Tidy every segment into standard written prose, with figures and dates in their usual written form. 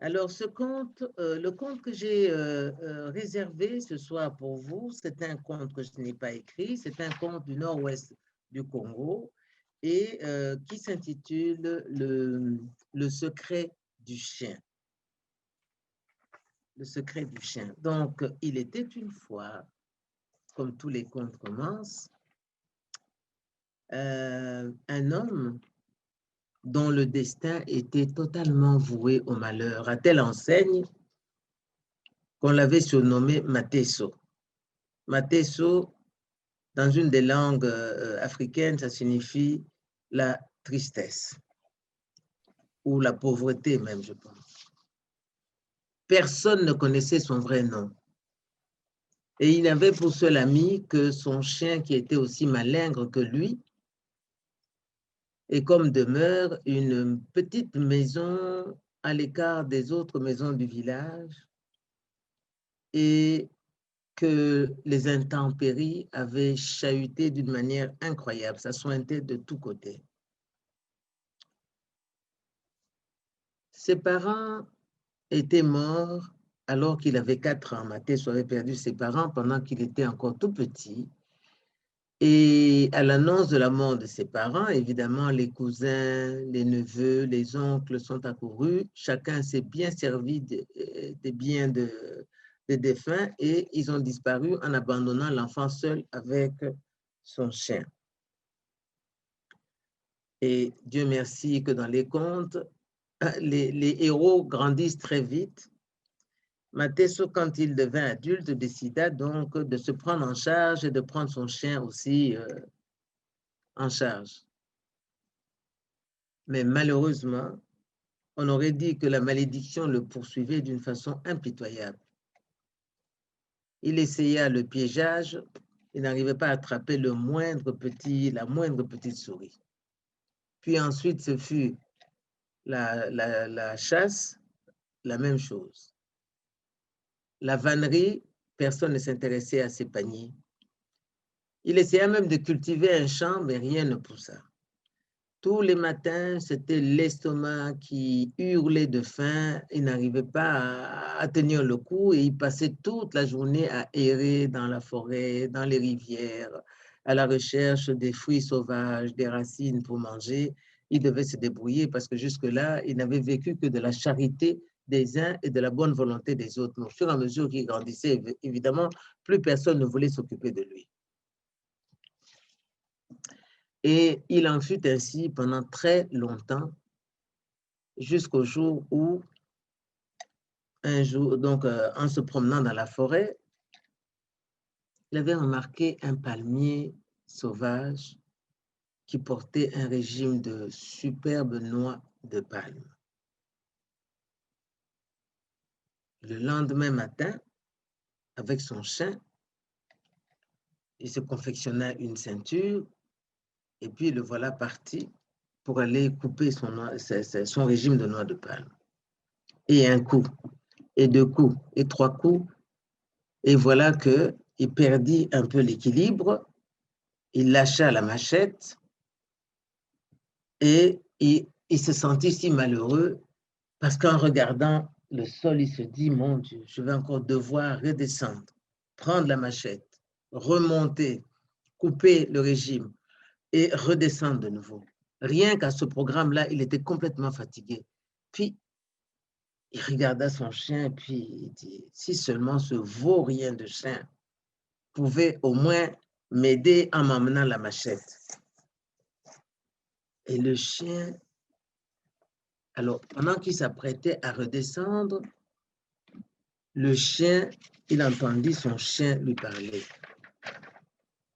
Alors, le conte que j'ai réservé ce soir pour vous, c'est un conte que je n'ai pas écrit, c'est un conte du nord-ouest du Congo et qui s'intitule Le secret du chien. Le secret du chien. Donc, il était une fois, comme tous les contes commencent, un homme dont le destin était totalement voué au malheur, à telle enseigne qu'on l'avait surnommé Mateso. Mateso, dans une des langues africaines, ça signifie la tristesse ou la pauvreté même, je pense. Personne ne connaissait son vrai nom. Et il n'avait pour seul ami que son chien qui était aussi malingre que lui, et comme demeure une petite maison à l'écart des autres maisons du village, et que les intempéries avaient chahuté d'une manière incroyable. Ça sointait de tous côtés. Ses parents étaient morts alors qu'il avait 4 ans. Mathieu avait perdu ses parents pendant qu'il était encore tout petit. Et à l'annonce de la mort de ses parents, évidemment, les cousins, les neveux, les oncles sont accourus. Chacun s'est bien servi des biens des défunts et ils ont disparu en abandonnant l'enfant seul avec son chien. Et Dieu merci que dans les contes, les héros grandissent très vite. Mateso, quand il devint adulte, décida donc de se prendre en charge et de prendre son chien aussi en charge. Mais malheureusement, on aurait dit que la malédiction le poursuivait d'une façon impitoyable. Il essaya le piégeage, il n'arrivait pas à attraper la moindre petite souris. Puis ensuite, ce fut la chasse, la même chose. La vannerie, personne ne s'intéressait à ses paniers. Il essaya même de cultiver un champ, mais rien ne poussa. Tous les matins, c'était l'estomac qui hurlait de faim. Il n'arrivait pas à tenir le coup et il passait toute la journée à errer dans la forêt, dans les rivières, à la recherche des fruits sauvages, des racines pour manger. Il devait se débrouiller parce que jusque-là, il n'avait vécu que de la charité des uns et de la bonne volonté des autres. Mais au fur et à mesure qu'il grandissait, évidemment, plus personne ne voulait s'occuper de lui. Et il en fut ainsi pendant très longtemps, jusqu'au jour où, un jour, donc en se promenant dans la forêt, il avait remarqué un palmier sauvage qui portait un régime de superbes noix de palme. Le lendemain matin, avec son chien, il se confectionna une ceinture et puis le voilà parti pour aller couper son régime de noix de palme. Et un coup, et 2 coups, et 3 coups, et voilà qu'il perdit un peu l'équilibre, il lâcha la machette et il se sentit si malheureux parce qu'en regardant le sol, il se dit, mon Dieu, je vais encore devoir redescendre, prendre la machette, remonter, couper le régime et redescendre de nouveau. Rien qu'à ce programme-là, il était complètement fatigué. Puis, il regarda son chien et puis il dit, si seulement ce vaurien de chien pouvait au moins m'aider en m'emmenant la machette. Et le chien, alors pendant qu'il s'apprêtait à redescendre, le chien, il entendit son chien lui parler.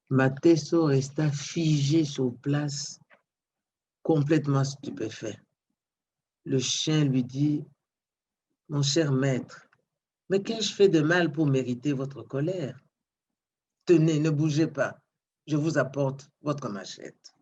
Mateso resta figé sur place, complètement stupéfait. Le chien lui dit, mon cher maître, mais qu'ai-je fait de mal pour mériter votre colère? Tenez, ne bougez pas, je vous apporte votre machette.